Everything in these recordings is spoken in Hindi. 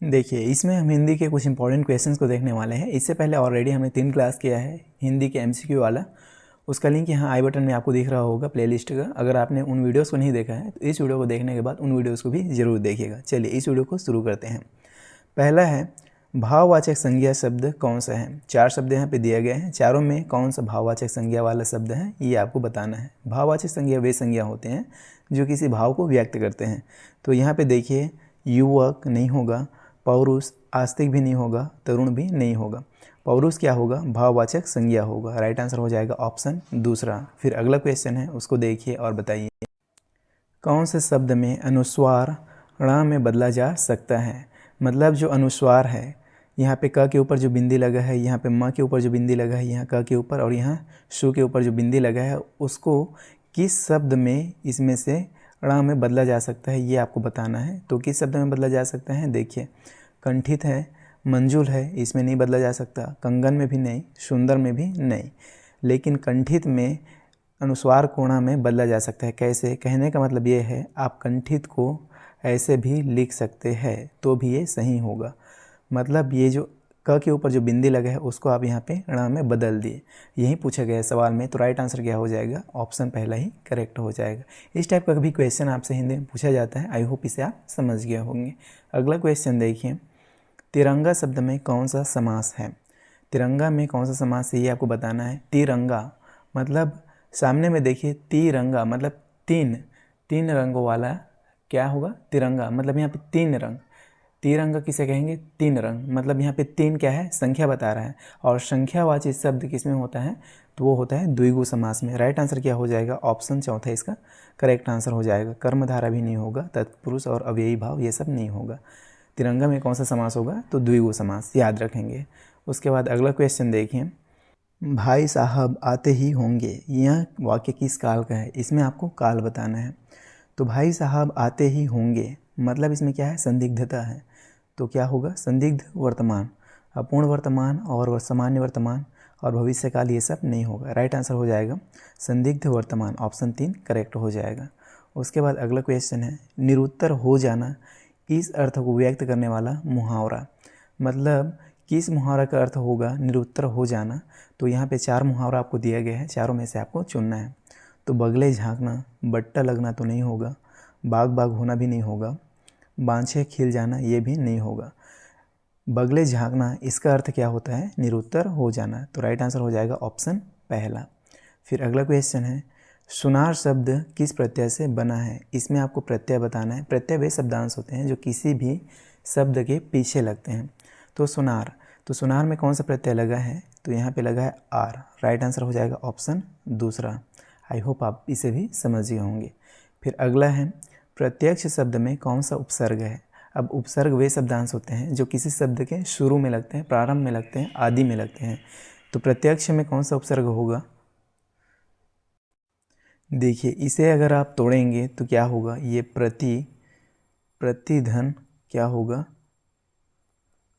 देखिए, इसमें हम हिंदी के कुछ इंपॉर्टेंट क्वेश्चंस को देखने वाले हैं। इससे पहले ऑलरेडी हमने 3 क्लास किया है हिंदी के एमसीक्यू वाला। उसका लिंक यहाँ आई बटन में आपको दिख रहा होगा प्लेलिस्ट का। अगर आपने उन वीडियोस को नहीं देखा है तो इस वीडियो को देखने के बाद उन वीडियोस को भी ज़रूर देखिएगा। चलिए इस वीडियो को शुरू करते हैं। पहला है भाववाचक संज्ञा शब्द कौन सा है। 4 शब्द यहाँ पे दिए गए हैं, चारों में कौन सा भाववाचक संज्ञा वाला शब्द है ये आपको बताना है। भाववाचक संज्ञा वे संज्ञा होते हैं जो किसी भाव को व्यक्त करते हैं। तो यहाँ पे देखिए, युवक नहीं होगा, पौरुष आस्तिक भी नहीं होगा, तरुण भी नहीं होगा। पौरुष क्या होगा, भाववाचक संज्ञा होगा। राइट आंसर हो जाएगा ऑप्शन दूसरा। फिर अगला क्वेश्चन है, उसको देखिए और बताइए। कौन से शब्द में अनुस्वार ण में बदला जा सकता है। मतलब जो अनुस्वार है, यहाँ पे क के ऊपर जो बिंदी लगा है, यहाँ पे म के ऊपर जो बिंदी लगा है, यहाँ क के ऊपर और यहाँ शु के ऊपर जो बिंदी लगा है, उसको किस शब्द में इसमें से ण में बदला जा सकता है ये आपको बताना है। तो किस शब्द में बदला जा सकता है, देखिए कंठित है, मंजुल है, इसमें नहीं बदला जा सकता। कंगन में भी नहीं, सुंदर में भी नहीं। लेकिन कंठित में अनुस्वार कोणा में बदला जा सकता है। कैसे, कहने का मतलब ये है आप कंठित को ऐसे भी लिख सकते हैं तो भी ये सही होगा। मतलब ये जो क के ऊपर जो बिंदी लगा है उसको आप यहाँ पे ण में बदल दिए, यही पूछा गया है सवाल में। तो राइट आंसर क्या हो जाएगा, ऑप्शन पहला ही करेक्ट हो जाएगा। इस टाइप का भी क्वेश्चन आपसे हिंदी में पूछा जाता है। आई होप इसे आप समझ गए होंगे। अगला क्वेश्चन देखिए, तिरंगा शब्द में कौन सा समास है। तिरंगा में कौन सा समास है ये आपको बताना है। तिरंगा मतलब सामने में देखिए, तिरंगा मतलब तीन रंगों वाला क्या होगा, तिरंगा। मतलब यहाँ पे 3 रंग, तिरंगा किसे कहेंगे, 3 रंग। मतलब यहाँ पे 3 क्या है, संख्या बता रहा है। और संख्यावाची शब्द किसमें होता है, तो वो होता है द्विगु समास में। राइट आंसर क्या हो जाएगा, ऑप्शन चौथा इसका करेक्ट आंसर हो जाएगा। कर्मधारा भी नहीं होगा, तत्पुरुष और अव्ययी भाव ये सब नहीं होगा। तिरंगा में कौन सा समास होगा, तो द्विगु समास, याद रखेंगे। उसके बाद अगला क्वेश्चन देखिए, भाई साहब आते ही होंगे, यह वाक्य किस काल का है। इसमें आपको काल बताना है। तो भाई साहब आते ही होंगे मतलब इसमें क्या है, संदिग्धता है। तो क्या होगा, संदिग्ध वर्तमान, अपूर्ण वर्तमान और सामान्य वर्तमान और भविष्यकाल ये सब नहीं होगा। राइट आंसर हो जाएगा संदिग्ध वर्तमान, ऑप्शन 3 करेक्ट हो जाएगा। उसके बाद अगला क्वेश्चन है, निरुत्तर हो जाना इस अर्थ को व्यक्त करने वाला मुहावरा। मतलब किस मुहावरा का अर्थ होगा निरुत्तर हो जाना। तो यहाँ पे 4 मुहावरा आपको दिया गया है, चारों में से आपको चुनना है। तो बगले झांकना, बट्टा लगना तो नहीं होगा, बाग बाग होना भी नहीं होगा, बांछे खिल जाना ये भी नहीं होगा। बगले झांकना इसका अर्थ क्या होता है, निरुत्तर हो जाना। तो राइट आंसर हो जाएगा ऑप्शन पहला। फिर अगला क्वेश्चन है, सुनार शब्द किस प्रत्यय से बना है। इसमें आपको प्रत्यय बताना है। प्रत्यय वे शब्दांश होते हैं जो किसी भी शब्द के पीछे लगते हैं। तो सुनार, तो सुनार में कौन सा प्रत्यय लगा है, तो यहाँ पे लगा है आर। राइट आंसर हो जाएगा ऑप्शन दूसरा। आई होप आप इसे भी समझ गए होंगे। फिर अगला है, प्रत्यक्ष शब्द में कौन सा उपसर्ग है। अब उपसर्ग वे शब्दांश होते हैं जो किसी शब्द के शुरू में लगते हैं, प्रारंभ में लगते हैं, आदि में लगते हैं। तो प्रत्यक्ष में कौन सा उपसर्ग होगा, देखिए इसे अगर आप तोड़ेंगे तो क्या होगा, ये प्रतिधन क्या होगा,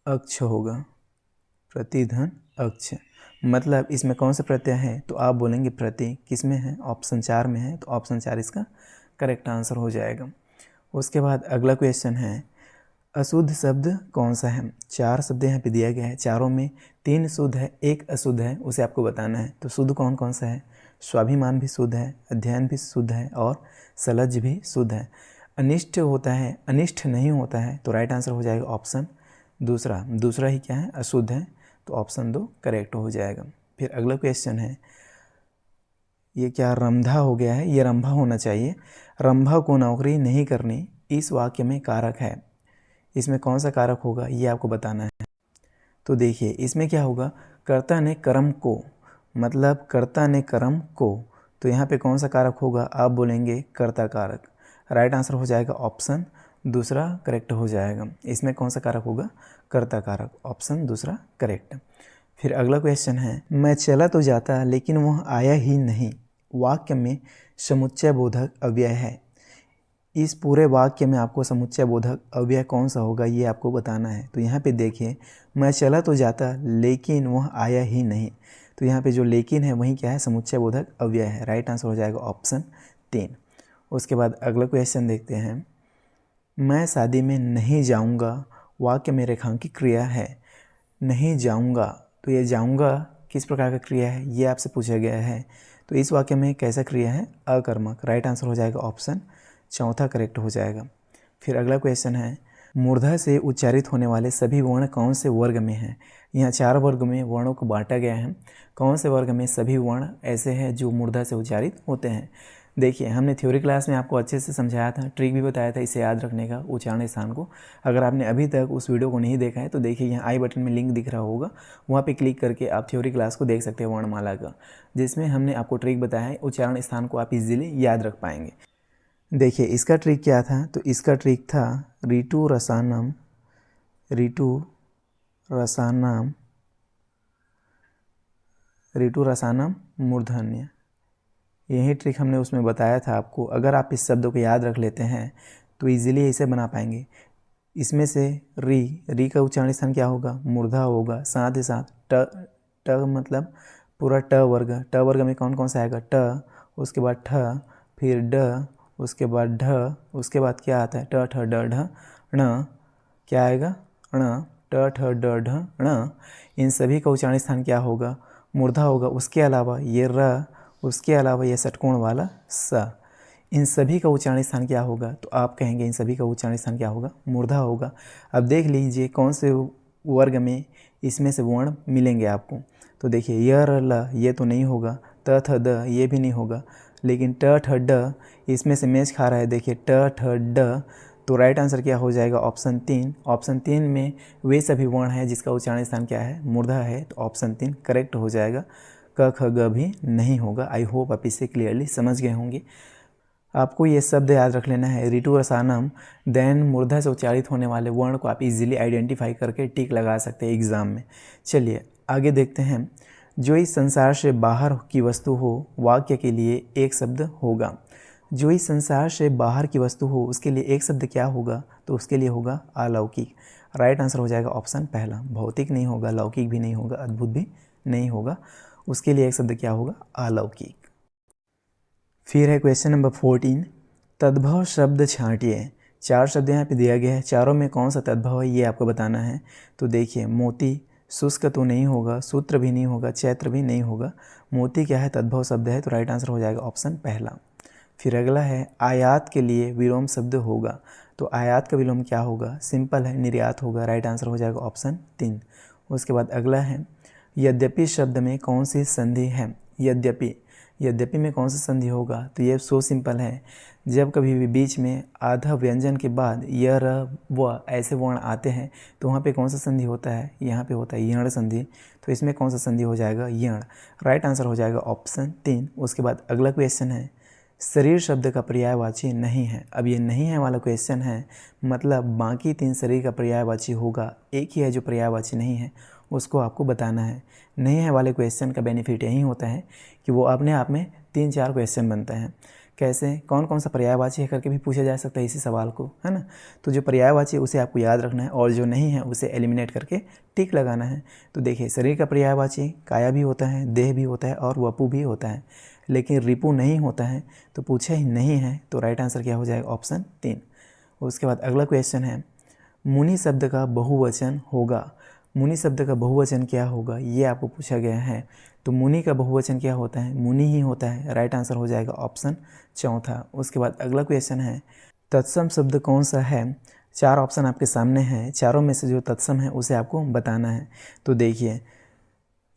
अक्ष होगा, प्रतिधन अक्ष। मतलब इसमें कौन सा प्रत्यय है, तो आप बोलेंगे प्रति, किस में है, ऑप्शन 4 में है। तो ऑप्शन 4 इसका करेक्ट आंसर हो जाएगा। उसके बाद अगला क्वेश्चन है, अशुद्ध शब्द कौन सा है। 4 शब्द यहाँ पे दिया गया है, चारों में 3 शुद्ध है, 1 अशुद्ध है, उसे आपको बताना है। तो शुद्ध कौन कौन सा है, स्वाभिमान भी शुद्ध है, अध्ययन भी शुद्ध है और सलज्ज भी शुद्ध है। अनिष्ट होता है, अनिष्ट नहीं होता है। तो राइट आंसर हो जाएगा ऑप्शन दूसरा ही क्या है, अशुद्ध है। तो ऑप्शन 2 करेक्ट हो जाएगा। फिर अगला क्वेश्चन है, ये क्या रंभा हो गया है, ये रंभा होना चाहिए। रंभा को नौकरी नहीं करनी इस वाक्य में कारक है। इसमें कौन सा कारक होगा ये आपको बताना है। तो देखिए इसमें क्या होगा, कर्ता ने कर्म को, मतलब कर्ता ने कर्म को। तो यहाँ पे कौन सा कारक होगा, आप बोलेंगे कर्ता कारक। राइट आंसर हो जाएगा ऑप्शन दूसरा करेक्ट हो जाएगा। इसमें कौन सा कारक होगा, कर्ता कारक, ऑप्शन दूसरा करेक्ट। फिर अगला क्वेश्चन है, मैं चला तो जाता लेकिन वह आया ही नहीं, वाक्य में समुच्चय बोधक अव्यय है। इस पूरे वाक्य में आपको समुच्चय बोधक अव्यय कौन सा होगा ये आपको बताना है। तो यहाँ पे देखिए, मैं चला तो जाता लेकिन वह आया ही नहीं। तो यहाँ पे जो लेकिन है वही क्या है, समुच्चय बोधक अव्यय है। राइट आंसर हो जाएगा ऑप्शन 3। उसके बाद अगला क्वेश्चन देखते हैं, मैं शादी में नहीं जाऊँगा, वाक्य में रेखांकित क्रिया है। नहीं जाऊंगा, तो ये जाऊंगा किस प्रकार का क्रिया है ये आपसे पूछा गया है। तो इस वाक्य में कैसा क्रिया है? अकर्मक। राइट आंसर हो जाएगा ऑप्शन चौथा करेक्ट हो जाएगा। फिर अगला क्वेश्चन है, मूर्धा से उच्चारित होने वाले सभी वर्ण कौन से वर्ग में हैं? यहाँ 4 वर्ग में वर्णों को बांटा गया है। कौन से वर्ग में सभी वर्ण ऐसे हैं जो मूर्धा से उच्चारित होते हैं? देखिए, हमने थ्योरी क्लास में आपको अच्छे से समझाया था, ट्रिक भी बताया था इसे याद रखने का, उच्चारण स्थान को। अगर आपने अभी तक उस वीडियो को नहीं देखा है तो देखिए, यहाँ आई बटन में लिंक दिख रहा होगा, वहाँ पे क्लिक करके आप थ्योरी क्लास को देख सकते हैं वर्णमाला का, जिसमें हमने आपको ट्रिक बताया है, उच्चारण स्थान को आप इजीली याद रख पाएंगे। देखिए, इसका ट्रिक क्या था? तो इसका ट्रिक था ऋतु रसानम मूर्धन्य। यही ट्रिक हमने उसमें बताया था आपको। अगर आप इस शब्दों को याद रख लेते हैं तो इजीली इसे बना पाएंगे। इसमें से री का उच्चारण स्थान क्या होगा? मूर्धा होगा। साथ ही साथ ट मतलब पूरा ट वर्ग में कौन कौन सा आएगा? ट, उसके बाद ठ, फिर ड, उसके बाद ढ, उसके बाद क्या आता है? ट ठ ड ढ ण, क्या आएगा? ण। ट ठ ड ढ ण। इन सभी का उच्चारण स्थान क्या होगा? मूर्धा होगा। उसके अलावा ये र, उसके अलावा ये षटकोण वाला स, इन सभी का उच्चारण स्थान क्या होगा? तो आप कहेंगे इन सभी का उच्चारण स्थान क्या होगा? मूर्धा होगा। अब देख लीजिए कौन से वर्ग में इसमें से वर्ण मिलेंगे आपको। तो देखिए, य र ल ये तो नहीं होगा, त थ द ये भी नहीं होगा, लेकिन ट ठ ड इसमें से मैच खा रहा है। देखिए, ट ठ ड, तो राइट आंसर क्या हो जाएगा? ऑप्शन 3। ऑप्शन 3 में वे सभी वर्ण हैं जिसका उच्चारण स्थान क्या है? मूर्धा है, तो ऑप्शन 3 करेक्ट हो जाएगा। क ख ग भी नहीं होगा। आई होप आप इसे क्लियरली समझ गए होंगे। आपको ये शब्द याद रख लेना है, ऋतु रसानम, देन मूर्धा से उच्चारित होने वाले वर्ण को आप इजीली आइडेंटिफाई करके टिक लगा सकते हैं एग्जाम में। चलिए आगे देखते हैं। जो इस संसार से बाहर की वस्तु हो, वाक्य के लिए एक शब्द होगा। जो इस संसार से बाहर की वस्तु हो उसके लिए एक शब्द क्या होगा? तो उसके लिए होगा अलौकिक। राइट आंसर हो जाएगा ऑप्शन पहला। भौतिक नहीं होगा, लौकिक भी नहीं होगा, अद्भुत भी नहीं होगा, उसके लिए एक शब्द क्या होगा? अलौकिक। फिर है क्वेश्चन नंबर 14, तद्भव शब्द छांटिए। 4 शब्द यहाँ पे दिया गया है, चारों में कौन सा तद्भव है ये आपको बताना है। तो देखिए, मोती, शुष्क तो नहीं होगा, सूत्र भी नहीं होगा, चैत्र भी नहीं होगा। मोती क्या है? तद्भव शब्द है, तो राइट आंसर हो जाएगा ऑप्शन पहला। फिर अगला है, आयात के लिए विलोम शब्द होगा। तो आयात का विलोम क्या होगा? सिंपल है, निर्यात होगा। राइट आंसर हो जाएगा ऑप्शन 3। उसके बाद अगला है, यद्यपि शब्द में कौन सी संधि है? यद्यपि में कौन सा संधि होगा? तो ये सो सिंपल है, जब कभी भी बीच में आधा व्यंजन के बाद य र व ऐसे वर्ण आते हैं तो वहाँ पे कौन सा संधि होता है? यहाँ पे होता है यण संधि। तो इसमें कौन सा संधि हो जाएगा? यण। राइट आंसर हो जाएगा ऑप्शन 3। उसके बाद अगला क्वेश्चन है, शरीर शब्द का पर्यायवाची नहीं है। अब ये नहीं है वाला क्वेश्चन है, मतलब बाकी 3 शरीर का पर्यायवाची होगा, एक ही है जो पर्यायवाची नहीं है, उसको आपको बताना है। नहीं है वाले क्वेश्चन का बेनिफिट यही होता है कि वो अपने आप में 3-4 क्वेश्चन बनते हैं। कैसे? कौन कौन सा पर्यायवाची है करके भी पूछा जा सकता है इसी सवाल को, है ना। तो जो पर्यायवाची है उसे आपको याद रखना है और जो नहीं है उसे एलिमिनेट करके टिक लगाना है। तो देखिए, शरीर का पर्यायवाची काया भी होता है, देह भी होता है और वपु भी होता है, लेकिन रिपु नहीं होता है। तो पूछा ही नहीं है, तो राइट आंसर क्या हो जाएगा? ऑप्शन 3। उसके बाद अगला क्वेश्चन है, मुनि शब्द का बहुवचन होगा। मुनि शब्द का बहुवचन क्या होगा ये आपको पूछा गया है। तो मुनि का बहुवचन क्या होता है? मुनि ही होता है। राइट आंसर हो जाएगा ऑप्शन 4। उसके बाद अगला क्वेश्चन है, तत्सम शब्द कौन सा है? 4 ऑप्शन आपके सामने हैं, चारों में से जो तत्सम है उसे आपको बताना है। तो देखिए,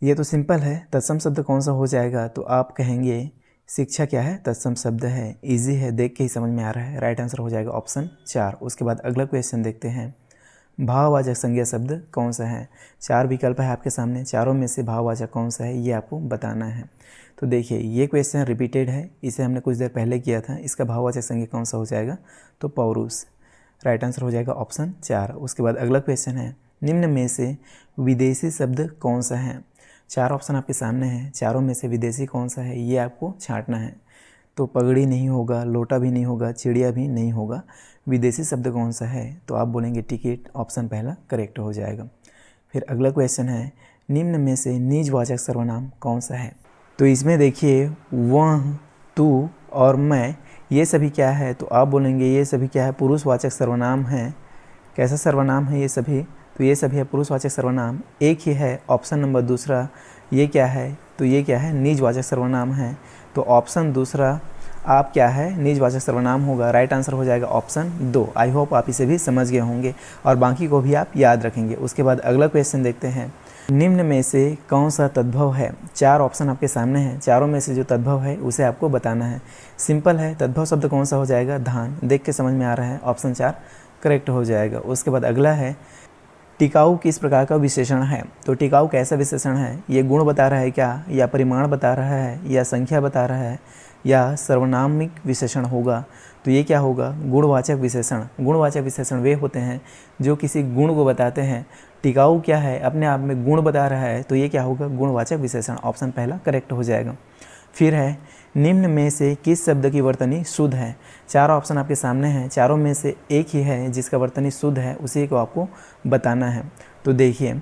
ये तो सिंपल है, तत्सम शब्द कौन सा हो जाएगा? तो आप कहेंगे शिक्षा क्या है? तत्सम शब्द है। इजी है, देख के ही समझ में आ रहा है। राइट आंसर हो जाएगा ऑप्शन 4। उसके बाद अगला क्वेश्चन देखते हैं, भाववाचक संज्ञा शब्द कौन सा है? 4 विकल्प है आपके सामने, चारों में से भाववाचक कौन सा है ये आपको बताना है। तो देखिए, ये क्वेश्चन रिपीटेड है, इसे हमने कुछ देर पहले किया था। इसका भाववाचक संज्ञा कौन सा हो जाएगा? तो पौरुष। राइट आंसर हो जाएगा ऑप्शन 4। उसके बाद अगला क्वेश्चन है, निम्न में से विदेशी शब्द कौन सा है? 4 ऑप्शन आपके सामने हैं, चारों में से विदेशी कौन सा है ये आपको छांटना है। तो पगड़ी नहीं होगा, लोटा भी नहीं होगा, चिड़िया भी नहीं होगा। विदेशी शब्द कौन सा है? तो आप बोलेंगे टिकट। ऑप्शन पहला करेक्ट हो जाएगा। फिर अगला क्वेश्चन है, निम्न में से निजवाचक सर्वनाम कौन सा है? तो इसमें देखिए, वह, तू और मैं, ये सभी क्या है? तो आप बोलेंगे ये सभी क्या है? पुरुषवाचक सर्वनाम है। कैसा सर्वनाम है ये सभी? तो ये सभी है पुरुषवाचक सर्वनाम। एक ही है ऑप्शन नंबर दूसरा, ये क्या है? तो ये क्या है? निजवाचक सर्वनाम है। तो ऑप्शन दूसरा आप क्या है? निजवाचक सर्वनाम होगा। राइट आंसर हो जाएगा ऑप्शन 2। आई होप आप इसे भी समझ गए होंगे और बाकी को भी आप याद रखेंगे। उसके बाद अगला क्वेश्चन देखते हैं। निम्न में से कौन सा तद्भव है? 4 ऑप्शन आपके सामने हैं, चारों में से जो तद्भव है उसे आपको बताना है। सिंपल है, तद्भव शब्द कौन सा हो जाएगा? धान। देख के समझ में आ रहा है, ऑप्शन 4 करेक्ट हो जाएगा। उसके बाद अगला है, टिकाऊ किस प्रकार का विशेषण है? तो टिकाऊ कैसा विशेषण है? ये गुण बता रहा है क्या, या परिमाण बता रहा है, या संख्या बता रहा है, या सर्वनामिक विशेषण होगा? तो ये क्या होगा? गुणवाचक विशेषण। गुणवाचक विशेषण वे होते हैं जो किसी गुण को बताते हैं। टिकाऊ क्या है? अपने आप में गुण बता रहा है, तो ये क्या होगा? गुणवाचक विशेषण। ऑप्शन पहला करेक्ट हो जाएगा। फिर है, निम्न में से किस शब्द की वर्तनी शुद्ध है? 4 ऑप्शन आपके सामने हैं, चारों में से एक ही है जिसका वर्तनी शुद्ध है, उसी को आपको बताना है। तो देखिए,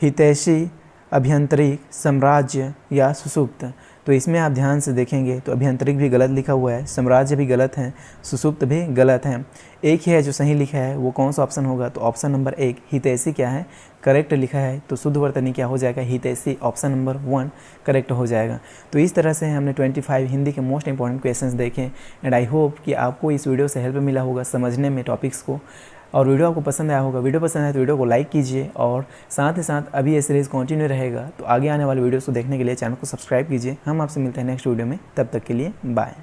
हितैषी, अभ्यंतरिक, साम्राज्य या सुषुप्त। तो इसमें आप ध्यान से देखेंगे तो अभ्यंतरिक भी गलत लिखा हुआ है, साम्राज्य भी गलत है, सुषुप्त भी गलत है। एक ही है जो सही लिखा है, वो कौन सा ऑप्शन होगा? तो ऑप्शन नंबर 1 हितैषी क्या है? करेक्ट लिखा है। तो शुद्ध वर्तनी क्या हो जाएगा? हितैषी। ऑप्शन नंबर 1 करेक्ट हो जाएगा। तो इस तरह से हमने 25 हिंदी के मोस्ट इंपॉर्टेंट क्वेश्चंस देखे एंड आई होप कि आपको इस वीडियो से हेल्प मिला होगा समझने में टॉपिक्स को, और वीडियो आपको पसंद आया होगा। वीडियो पसंद आया तो वीडियो को लाइक कीजिए, और साथ ही साथ अभी ये सीरीज़ कंटिन्यू रहेगा, तो आगे आने वाले वीडियोस को देखने के लिए चैनल को सब्सक्राइब कीजिए। हम आपसे मिलते हैं नेक्स्ट वीडियो में, तब तक के लिए बाय।